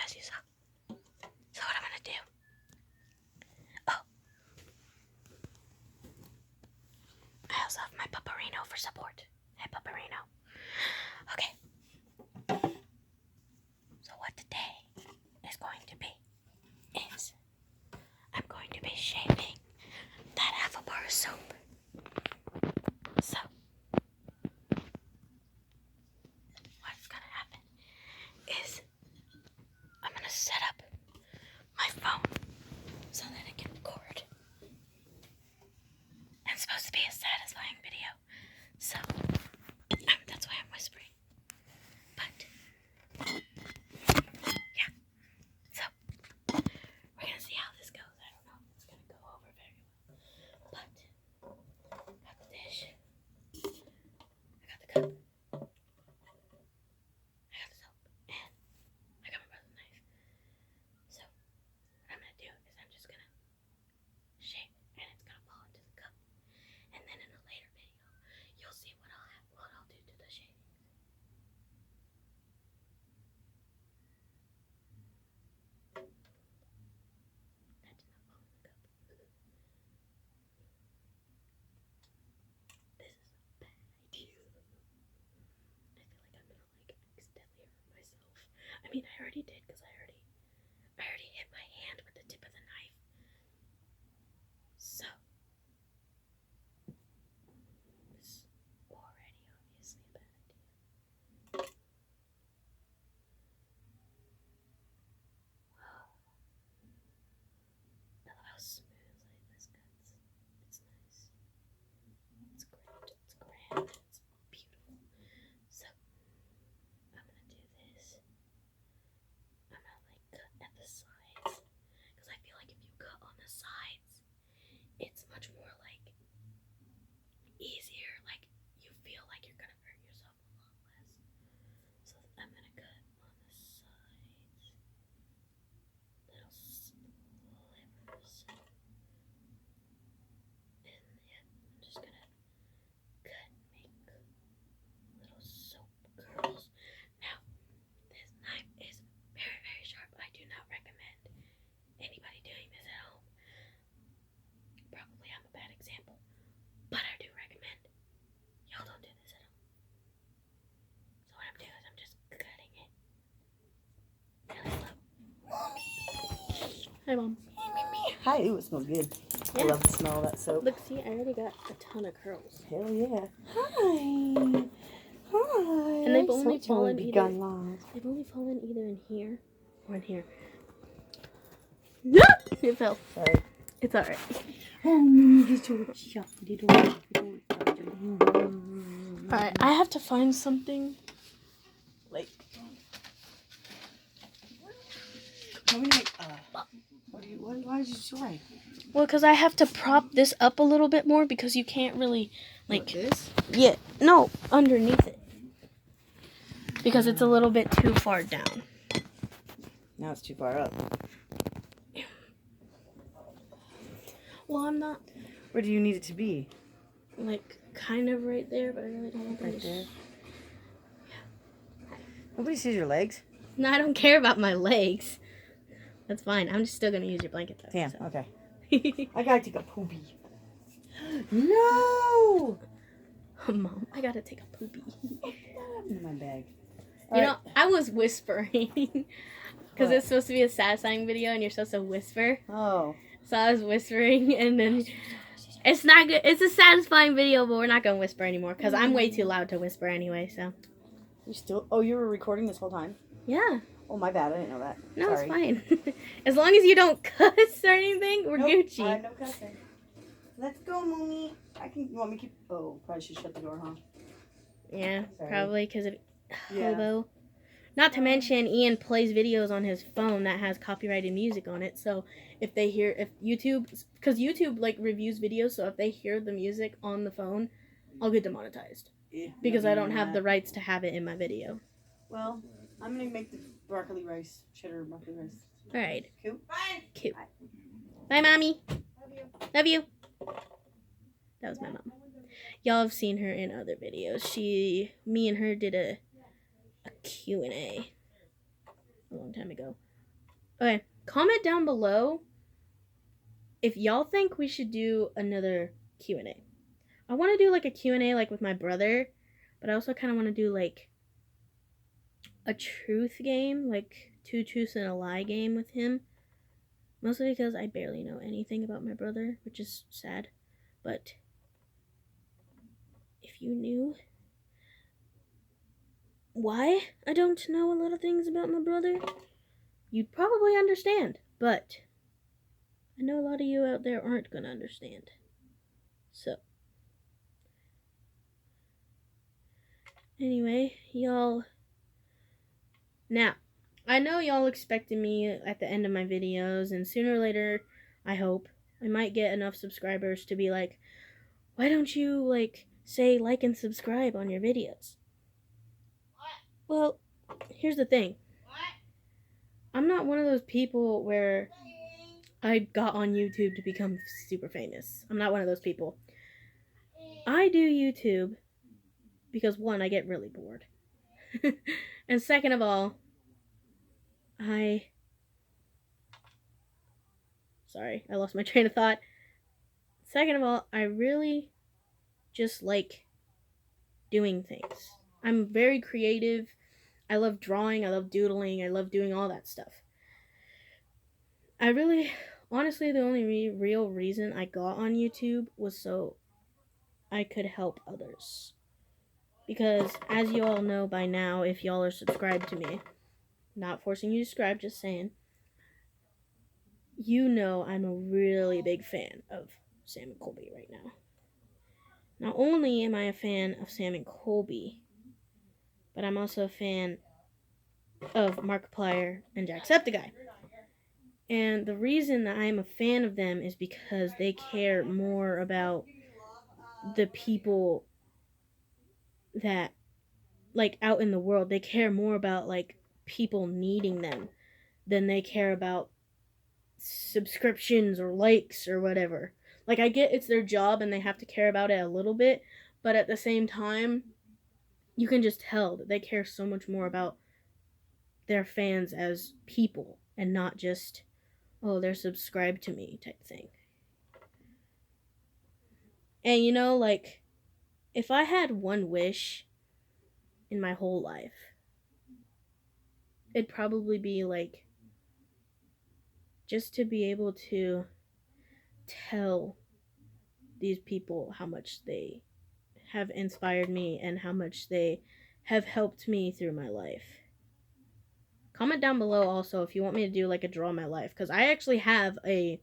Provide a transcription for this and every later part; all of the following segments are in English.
as you saw. So what I'm gonna do? Oh, I also have my Pupperino for support. Hey, Pupperino. Okay. So what today is going to be is I'm going to be shaving that half a bar of soap. So what's gonna happen is I'm gonna set up my phone so that it can record. And it's supposed to be a satisfying video. So that's why I'm whispering. But yeah. So we're gonna see how this goes. I don't know if it's gonna go over very well. But got the dish. I got the cup. I got the soap. And I got my brother's knife. So what I'm gonna do is I'm just gonna shave and it's gonna fall into the cup. And then in a later video, you'll see what I'll do to the shavings. That did not fall in the cup. This is a bad idea. I feel like I'm gonna accidentally hurt myself. I mean, I already did because I already hit my hand with the tip of the knife. So this is already obviously a bad idea. I love how smooth this cuts. It's nice. It's great. It's grand. It's beautiful. So I'm gonna do this. I'm gonna cut at the sides because I feel like if you cut on the sides, it's much more easier. You feel like you're gonna hurt yourself a lot less. So I'm gonna cut on the sides, little slivers, and yeah, I'm just gonna cut, make little soap curls. Now, this knife is very, very sharp. I do not recommend anybody doing this at home. Probably I'm a bad example, but I do recommend y'all don't do this at home. So what I'm doing is I'm just cutting it really slow. Hi, Mom. Hi, ooh, it smells good. Yeah. I love the smell of that soap. Look, see, I already got a ton of curls. Hell yeah. Hi. Hi. And they've only fallen They've only fallen either in here or in here. No! It fell. Sorry. It's alright. Alright, I have to find something. Why did you say? Well, because I have to prop this up a little bit more because you can't really, this? Yeah, no, underneath it. Because it's a little bit too far down. Now it's too far up. Well, I'm not, Where do you need it to be? kind of right there, but I really don't want Right to. there. Nobody sees your legs. No, I don't care about my legs. That's fine. I'm just still going to use your blanket, though. Damn, so. okay. I gotta take a poopy. No! Mom, I gotta take a poopy. What happened to my bag? You know, I was whispering. Because it's supposed to be a satisfying video and you're supposed to whisper. Oh. So I was whispering and then it's not good. It's a satisfying video, but we're not going to whisper anymore because I'm way too loud to whisper anyway, so. You were recording this whole time? Yeah. Oh, my bad. I didn't know that. No, Sorry. it's fine. As long as you don't cuss or anything, we're Gucci. No cussing. Let's go, Mommy. You want me to keep... Oh, probably should shut the door, huh? Yeah, Sorry. probably because of Yeah. hobo. Not to mention, Ian plays videos on his phone that has copyrighted music on it. So if YouTube, because YouTube reviews videos, so if they hear the music on the phone, I'll get demonetized Yeah, because I don't have the rights to have it in my video. Well, I'm gonna make the broccoli rice, cheddar broccoli rice. All right. Cool. Bye. Cute. Bye, Mommy. Love you. Love you. That was my mom. Y'all have seen her in other videos. Me and her did a Q&A a long time ago. Okay, comment down below if y'all think we should do another Q&A. I want to do like a Q&A like with my brother, but I also kind of want to do like a truth game, like 2 truths and a lie game with him. Mostly because I barely know anything about my brother, which is sad. But if you knew why I don't know a lot of things about my brother, you'd probably understand. But I know a lot of you out there aren't gonna understand. So, anyway, y'all. Now, I know y'all expected me at the end of my videos, and sooner or later, I hope, I might get enough subscribers to be like, why don't you, like, say like and subscribe on your videos? Well, here's the thing. I'm not one of those people where I got on YouTube to become super famous. I'm not one of those people. I do YouTube because, one, I get really bored. And second of all, Sorry, I lost my train of thought. Second of all, I really just like doing things. I'm very creative. I love drawing. I love doodling. I love doing all that stuff. Honestly, the only real reason I got on YouTube was so I could help others. Because, as you all know by now, if y'all are subscribed to me, not forcing you to subscribe, just saying, you know I'm a really big fan of Sam and Colby right now. Not only am I a fan of Sam and Colby, but I'm also a fan of Markiplier and Jacksepticeye. And the reason that I'm a fan of them is because they care more about the people that, like, out in the world. They care more about, like, people needing them than they care about subscriptions or likes or whatever. Like, I get it's their job and they have to care about it a little bit, but at the same time, you can just tell that they care so much more about their fans as people and not just, oh, they're subscribed to me type thing. And you know, like, if I had one wish in my whole life, it'd probably be like just to be able to tell these people how much they have inspired me and how much they have helped me through my life. Comment down below also if you want me to do like a draw my life, because I actually have a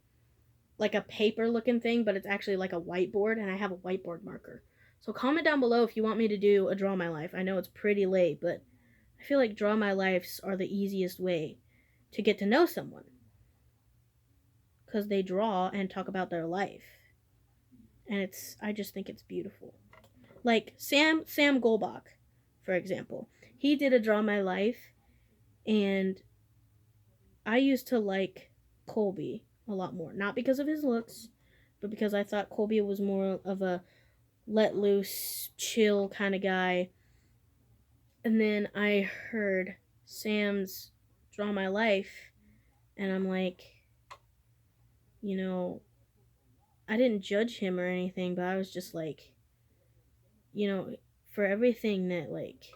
paper looking thing, but it's actually like a whiteboard, and I have a whiteboard marker. So comment down below if you want me to do a draw my life. I know it's pretty late, but I feel like draw my lives are the easiest way to get to know someone, because they draw and talk about their life, and I just think it's beautiful. Like Sam Golbach, for example, he did a draw my life, and I used to like Colby a lot more, not because of his looks, but because I thought Colby was more of a let loose, chill kind of guy. And then I heard Sam's Draw My Life, and I'm like, you know, I didn't judge him or anything, but I was just like, you know, for everything that, like,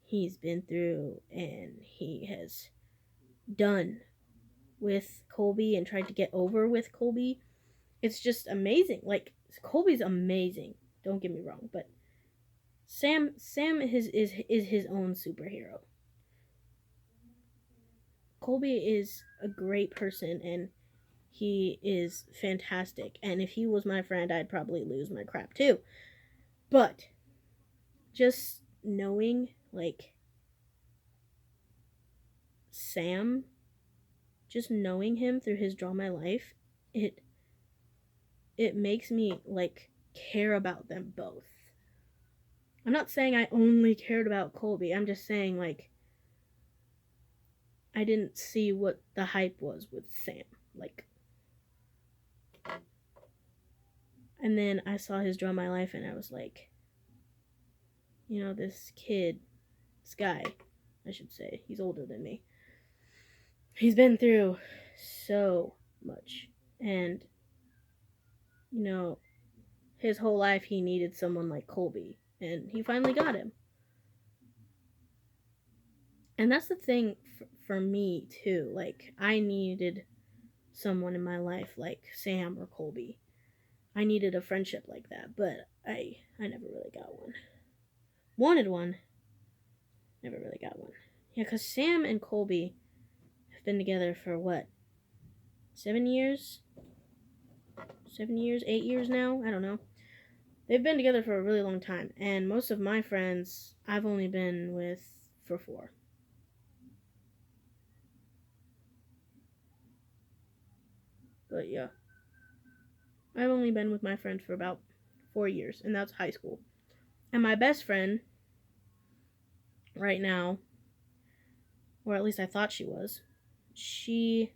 he's been through and he has done with Colby and tried to get over with Colby, it's just amazing. Like, Colby's amazing, don't get me wrong, but Sam is his own superhero. Colby is a great person, and he is fantastic. And if he was my friend, I'd probably lose my crap too. But just knowing, like, Sam, just knowing him through his Draw My Life, it makes me, like, care about them both. I'm not saying I only cared about Colby. I'm just saying, like, I didn't see what the hype was with Sam. Like, and then I saw his Draw My Life, and I was like, you know, this guy, I should say, he's older than me. He's been through so much. And, you know, his whole life he needed someone like Colby. And he finally got him. And that's the thing for me, too. Like, I needed someone in my life like Sam or Colby. I needed a friendship like that, but I never really got one. Wanted one, never really got one. Yeah, because Sam and Colby have been together for what? 7 years? 7 years? 8 years now? I don't know. They've been together for a really long time, and most of my friends I've only been with for 4. But yeah, I've only been with my friend for about 4 years, and that's high school. And my best friend right now, or at least I thought she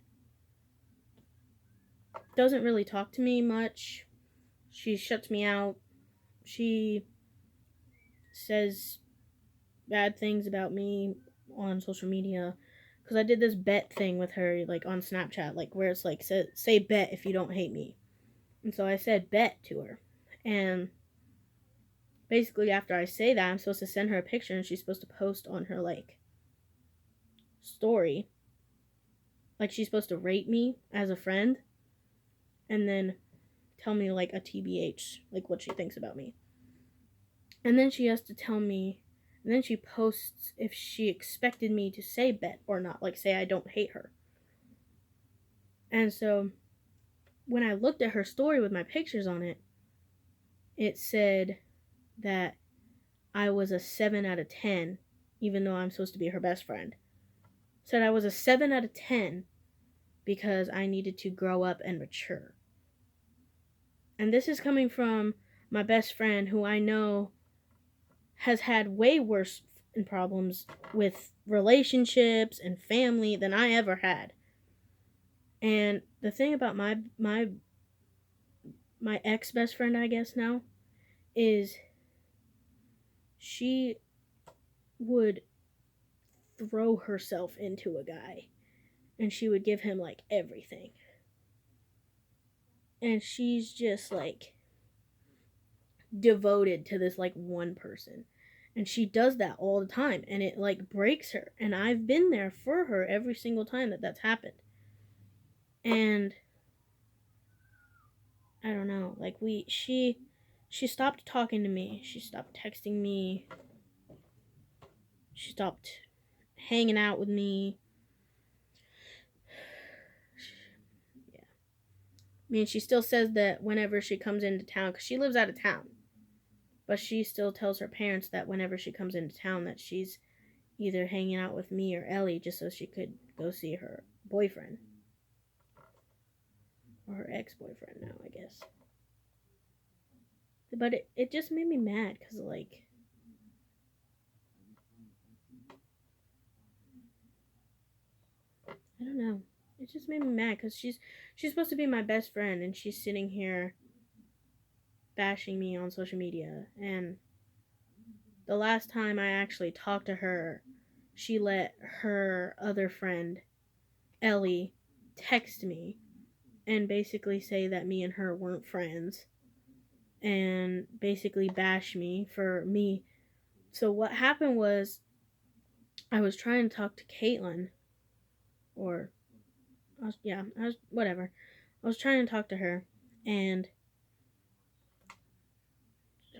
doesn't really talk to me much. She shuts me out. She says bad things about me on social media. Because I did this bet thing with her, like on Snapchat, like where it's like, say bet if you don't hate me. And so I said bet to her. And basically, after I say that, I'm supposed to send her a picture and she's supposed to post on her, like, story. Like, she's supposed to rate me as a friend and then tell me, like, a TBH, like, what she thinks about me. And then she has to tell me, and then she posts if she expected me to say bet or not, like, say I don't hate her. And so when I looked at her story with my pictures on it, it said that I was a 7 out of 10, even though I'm supposed to be her best friend. Said I was a 7 out of 10 because I needed to grow up and mature. And this is coming from my best friend, who I know has had way worse problems with relationships and family than I ever had. And the thing about my ex best friend, I guess now, is she would throw herself into a guy and she would give him like everything. And she's just like devoted to this like one person. And she does that all the time and it like breaks her. And I've been there for her every single time that that's happened. And I don't know, like she stopped talking to me. She stopped texting me. She stopped hanging out with me. Yeah. I mean, she still says that whenever she comes into town, because she lives out of town, but she still tells her parents that whenever she comes into town that she's either hanging out with me or Ellie just so she could go see her boyfriend. Or her ex-boyfriend now, I guess. But it just made me mad because, like, I don't know. It just made me mad because she's supposed to be my best friend and she's sitting here bashing me on social media. And the last time I actually talked to her, she let her other friend, Ellie, text me and basically say that me and her weren't friends and basically bash me for me. So what happened was I was trying to talk to Caitlin, or whatever. I was trying to talk to her, and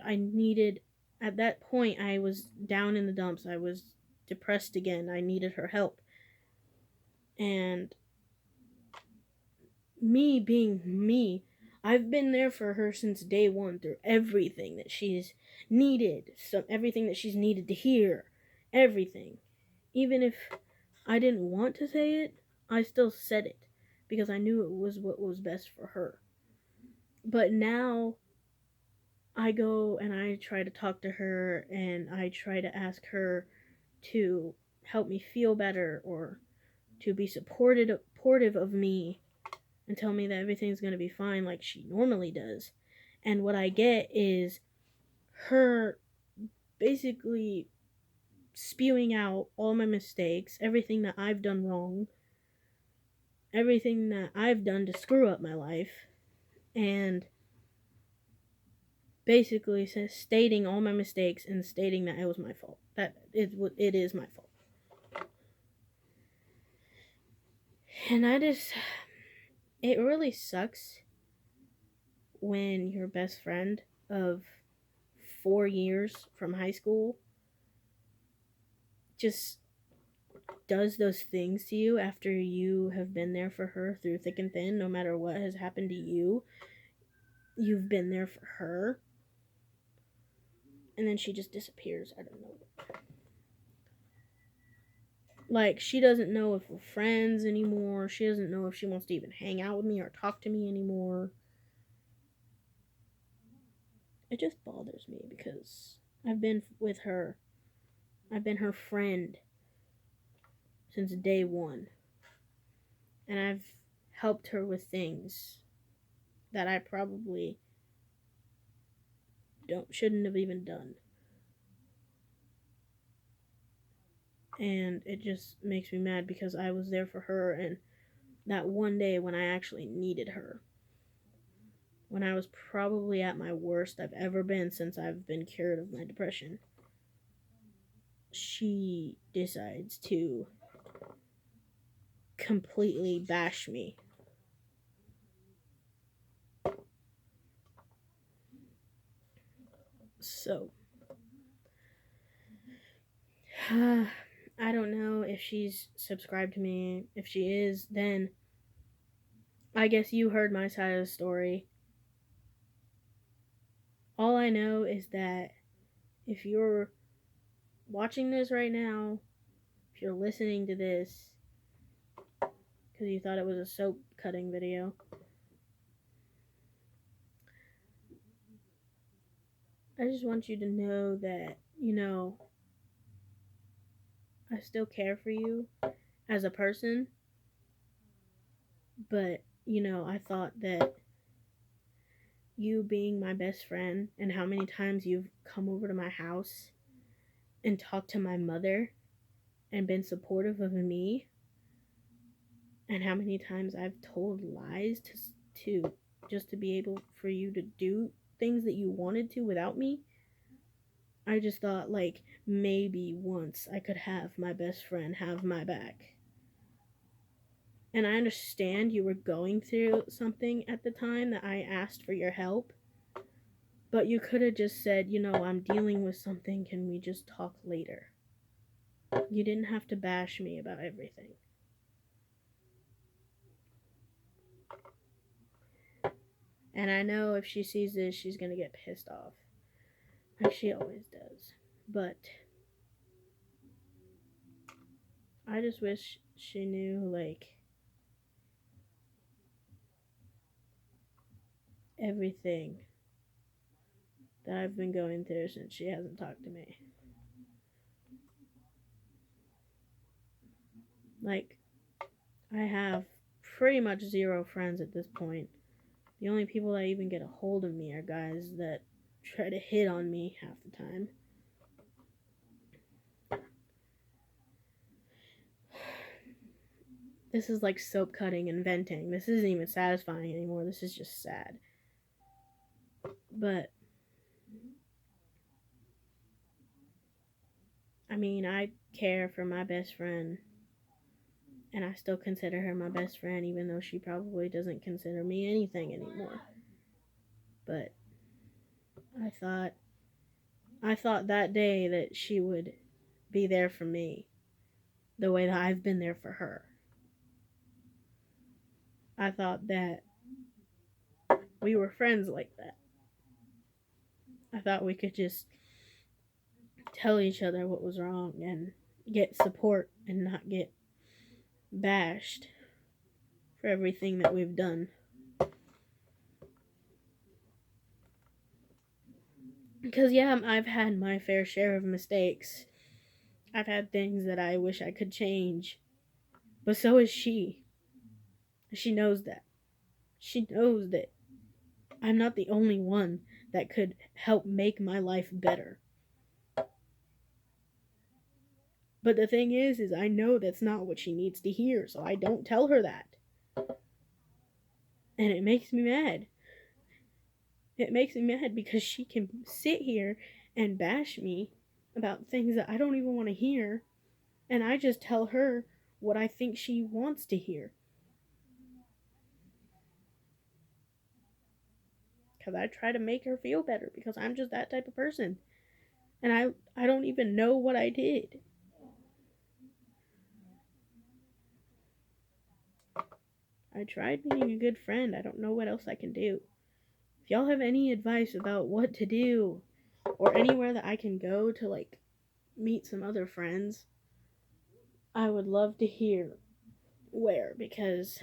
I needed, at that point, I was down in the dumps. I was depressed again. I needed her help. And me being me, I've been there for her since day one through everything that she's needed, everything that she's needed to hear, everything. Even if I didn't want to say it, I still said it because I knew it was what was best for her. But now I go and I try to talk to her and I try to ask her to help me feel better or to be supportive of me and tell me that everything's going to be fine like she normally does. And what I get is her basically spewing out all my mistakes, everything that I've done wrong, everything that I've done to screw up my life, and basically says stating all my mistakes and stating that it was my fault. That it is my fault. And it really sucks when your best friend of 4 years from high school just does those things to you after you have been there for her through thick and thin. No matter what has happened to you, you've been there for her, and then she just disappears out of nowhere. Like, she doesn't know if we're friends anymore. She doesn't know if she wants to even hang out with me or talk to me anymore. It just bothers me because I've been with her. I've been her friend since day one. And I've helped her with things that I probably shouldn't have even done. And it just makes me mad because I was there for her, and that one day when I actually needed her, when I was probably at my worst I've ever been since I've been cured of my depression, she decides to completely bash me. So, I don't know if she's subscribed to me. If she is, then I guess you heard my side of the story. All I know is that if you're watching this right now, if you're listening to this because you thought it was a soap cutting video, I just want you to know that, I still care for you as a person, but, I thought that you being my best friend and how many times you've come over to my house and talked to my mother and been supportive of me, and how many times I've told lies to just to be able for you to do things that you wanted to without me. I just thought, like, maybe once I could have my best friend have my back. And I understand you were going through something at the time that I asked for your help. But you could have just said, I'm dealing with something. Can we just talk later? You didn't have to bash me about everything. And I know if she sees this, she's going to get pissed off. Like she always does. But I just wish she knew, like, everything that I've been going through since she hasn't talked to me. Like, I have pretty much zero friends at this point. The only people that even get a hold of me are guys that try to hit on me half the time. This is like soap cutting and venting. This isn't even satisfying anymore. This is just sad. But, I mean, I care for my best friend. And I still consider her my best friend, even though she probably doesn't consider me anything anymore. But I thought that day that she would be there for me the way that I've been there for her. I thought that we were friends like that. I thought we could just tell each other what was wrong and get support and not get bashed for everything that we've done. Because, yeah, I've had my fair share of mistakes. I've had things that I wish I could change. But so is she. She knows that. She knows that I'm not the only one that could help make my life better. But the thing is I know that's not what she needs to hear, so I don't tell her that. And it makes me mad. It makes me mad because she can sit here and bash me about things that I don't even want to hear, and I just tell her what I think she wants to hear. Because I try to make her feel better because I'm just that type of person. And I don't even know what I did. I tried being a good friend. I don't know what else I can do. If y'all have any advice about what to do or anywhere that I can go to like meet some other friends, I would love to hear where, because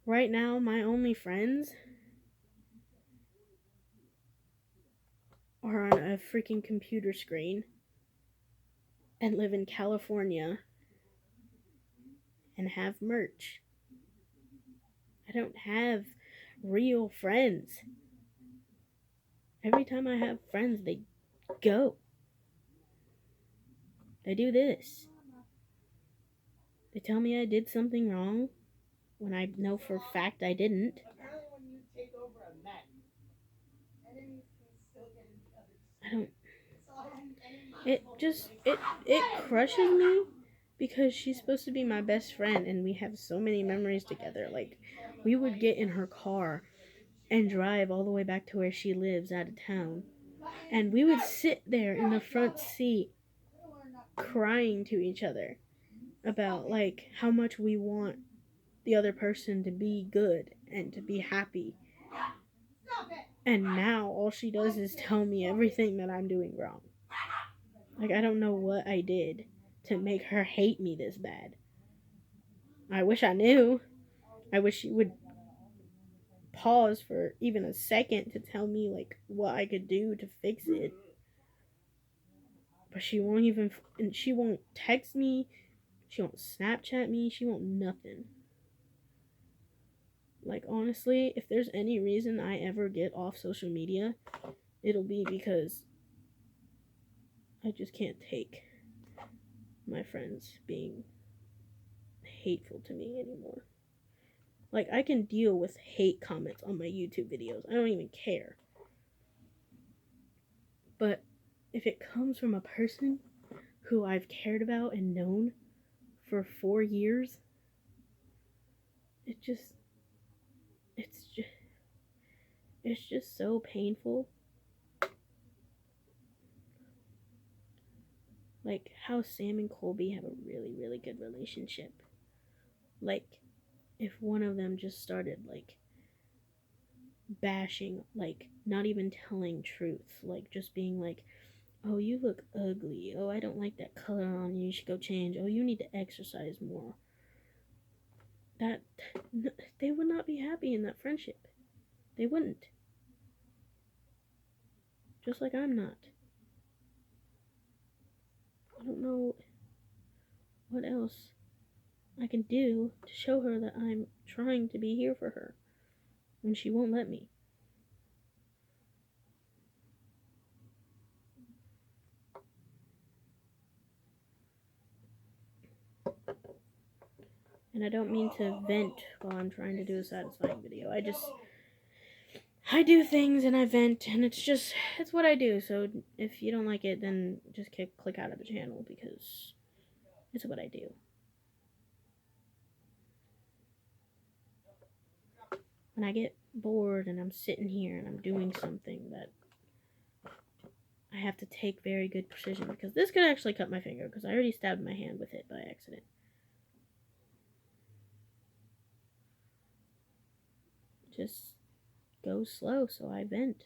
right now my only friends are on a freaking computer screen and live in California and have merch. I don't have real friends. Every time I have friends, they go. They do this. They tell me I did something wrong when I know for a fact I didn't. I don't. It crushes me because she's supposed to be my best friend and we have so many memories together. Like, we would get in her car and drive all the way back to where she lives out of town. And we would sit there in the front seat crying to each other about like how much we want the other person to be good and to be happy. And now all she does is tell me everything that I'm doing wrong. Like, I don't know what I did to make her hate me this bad. I wish I knew. I wish she would pause for even a second to tell me like what I could do to fix it. But she won't even, and she won't text me, she won't Snapchat me, she won't nothing. Like, honestly, if there's any reason I ever get off social media, it'll be because I just can't take my friends being hateful to me anymore. Like, I can deal with hate comments on my YouTube videos. I don't even care. But if it comes from a person who I've cared about and known for 4 years, it's just so painful. Like how Sam and Colby have a really, really good relationship. Like, if one of them just started like bashing, like not even telling truth, like just being like, oh, you look ugly, oh, I don't like that color on you, you should go change, oh, you need to exercise more, that they would not be happy in that friendship. They wouldn't. Just like I'm not. I don't know what else I can do to show her that I'm trying to be here for her when she won't let me. And I don't mean to vent while I'm trying to do a satisfying video. I do things and I vent, and it's what I do. So if you don't like it, then just click out of the channel because it's what I do. When I get bored and I'm sitting here and I'm doing something that I have to take very good precision, because this could actually cut my finger because I already stabbed my hand with it by accident. Just go slow so I vent.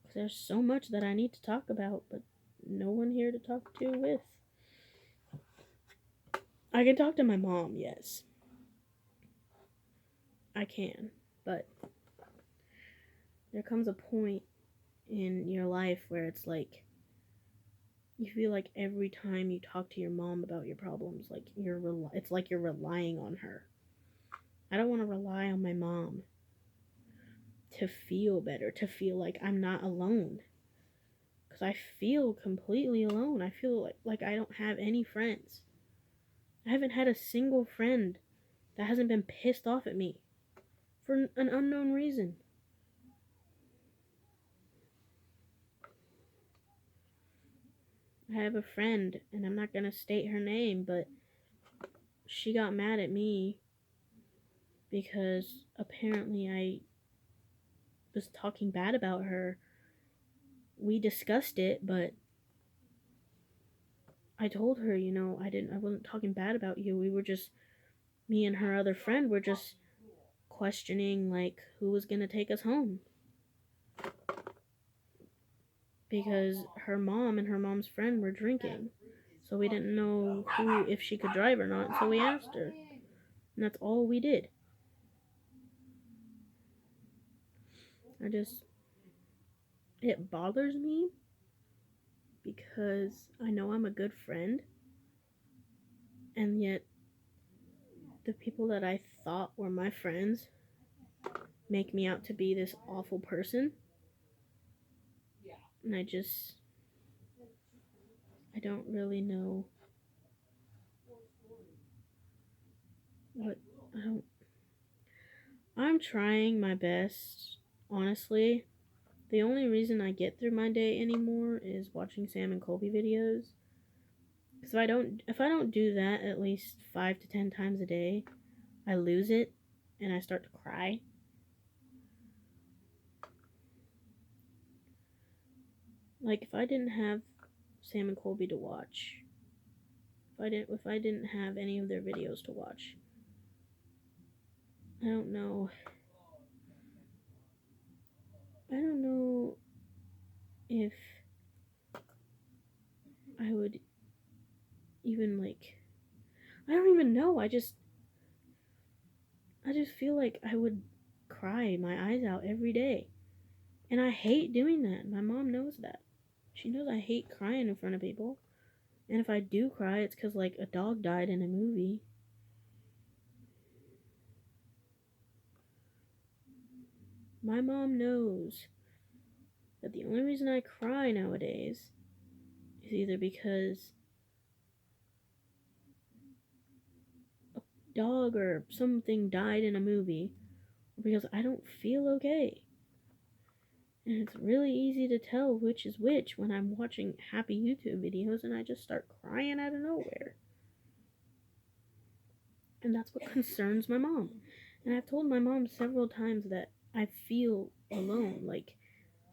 Because there's so much that I need to talk about, but no one here to talk to with. I can talk to my mom, yes. I can, but there comes a point in your life where it's like you feel like every time you talk to your mom about your problems, like it's like you're relying on her. I don't want to rely on my mom to feel better, to feel like I'm not alone, because I feel completely alone. I feel like I don't have any friends. I haven't had a single friend that hasn't been pissed off at me for an unknown reason. I have a friend, and I'm not gonna state her name, but she got mad at me because apparently I was talking bad about her. We discussed it, but I told her, I wasn't talking bad about you. We were just, me and her other friend were just questioning, like, who was gonna take us home. Because her mom and her mom's friend were drinking. So we didn't know if she could drive or not, so we asked her. And that's all we did. It bothers me because I know I'm a good friend, and yet the people that I thought were my friends make me out to be this awful person. And I don't really know what, I'm trying my best, honestly. The only reason I get through my day anymore is watching Sam and Colby videos. Because if I don't do that at least 5 to 10 times a day, I lose it and I start to cry. Like, if I didn't have Sam and Colby to watch, if I didn't have any of their videos to watch, I don't know if I would even, like, I don't even know. I just feel like I would cry my eyes out every day. And I hate doing that. My mom knows that. She knows I hate crying in front of people. And if I do cry, it's because, like, a dog died in a movie. My mom knows that the only reason I cry nowadays is either because a dog or something died in a movie, or because I don't feel okay. And it's really easy to tell which is which when I'm watching happy YouTube videos and I just start crying out of nowhere. And that's what concerns my mom. And I've told my mom several times that I feel alone. Like,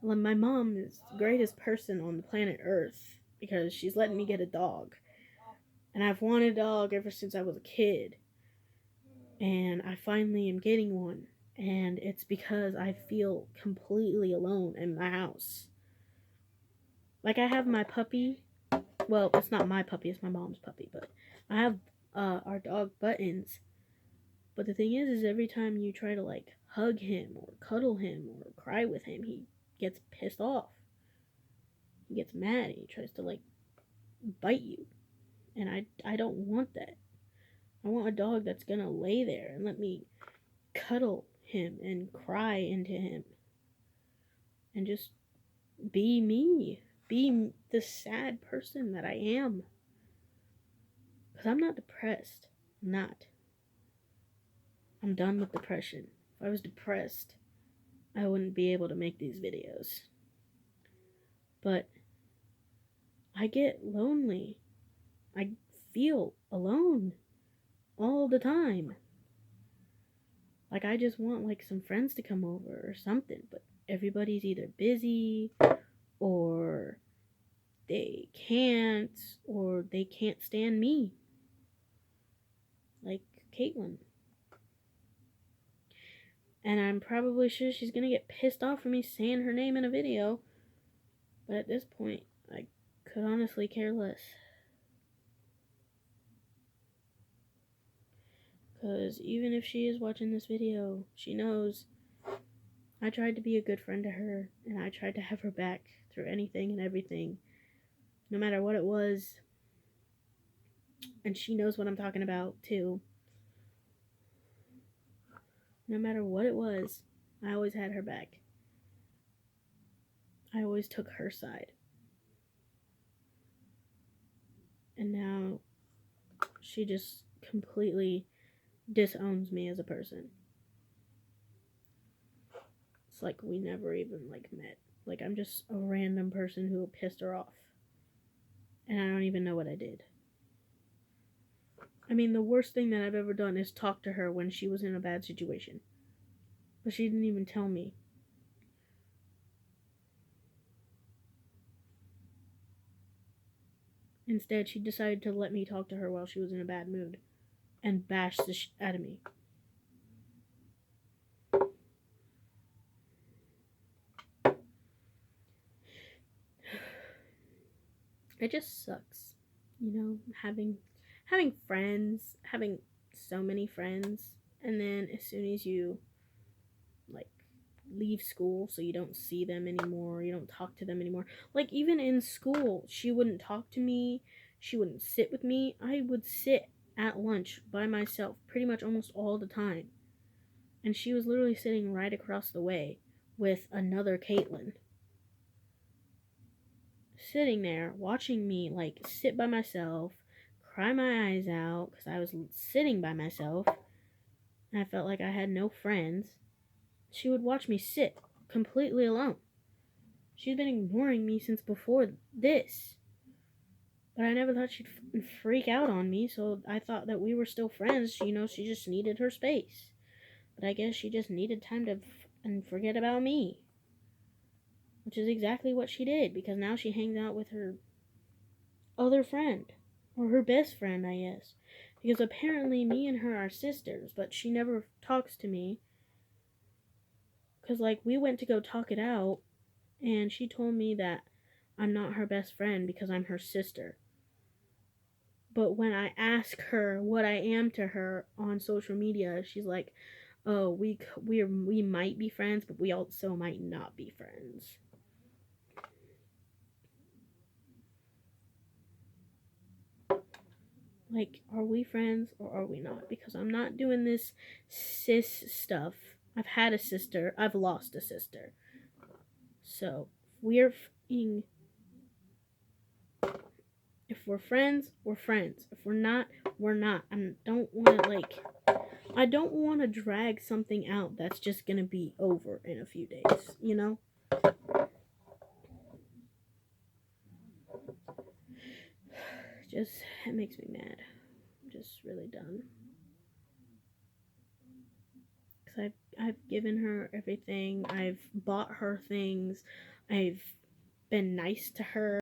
my mom is the greatest person on the planet Earth because she's letting me get a dog. And I've wanted a dog ever since I was a kid. And I finally am getting one. And it's because I feel completely alone in my house. Like, I have my puppy. Well, it's not my puppy, it's my mom's puppy. But I have our dog Buttons. But the thing is every time you try to, like, hug him or cuddle him or cry with him, he gets pissed off. He gets mad and he tries to, like, bite you. And I don't want that. I want a dog that's gonna lay there and let me cuddle him and cry into him. And just be me. Be the sad person that I am. Because I'm not depressed. I'm not. I'm done with depression. If I was depressed, I wouldn't be able to make these videos. But I get lonely. I feel alone all the time. Like, I just want, like, some friends to come over or something, but everybody's either busy or they can't stand me. Like Caitlin. And I'm probably sure she's gonna get pissed off for me saying her name in a video. But at this point, I could honestly care less. Because even if she is watching this video, she knows I tried to be a good friend to her. And I tried to have her back through anything and everything. No matter what it was. And she knows what I'm talking about, too. No matter what it was, I always had her back. I always took her side. And now She just completely disowns me as a person. It's like we never even like met. Like I'm just a random person who pissed her off. And I don't even know what I did. I mean, the worst thing that I've ever done is talk to her when she was in a bad situation. But she didn't even tell me. Instead, she decided to let me talk to her while she was in a bad mood and bash the shit out of me. It just sucks, you know, having friends, having so many friends, and then as soon as you like leave school, so you don't see them anymore, you don't talk to them anymore. Like even in school, she wouldn't talk to me, she wouldn't sit with me. I would sit at lunch by myself pretty much almost all the time. And she was literally sitting right across the way with another Caitlin. Sitting there watching me like sit by myself, cry my eyes out because I was sitting by myself and I felt like I had no friends. She would watch me sit completely alone. She's been ignoring me since before this. But I never thought she'd freak out on me, so I thought that we were still friends. You know, she just needed her space. But I guess she just needed time to forget about me. Which is exactly what she did, because now she hangs out with her other friend. Or her best friend, I guess. Because apparently me and her are sisters, but she never talks to me. Because, like, we went to go talk it out, and she told me that I'm not her best friend because I'm her sister. But when I ask her what I am to her on social media, she's like, "Oh, we might be friends, but we also might not be friends." Like, are we friends or are we not? Because I'm not doing this sis stuff. I've had a sister. I've lost a sister. So, if we're friends, we're friends. If we're not, we're not. I don't want to drag something out that's just going to be over in a few days, you know? It makes me mad. I'm just really done. Because I've given her everything. I've bought her things. I've been nice to her.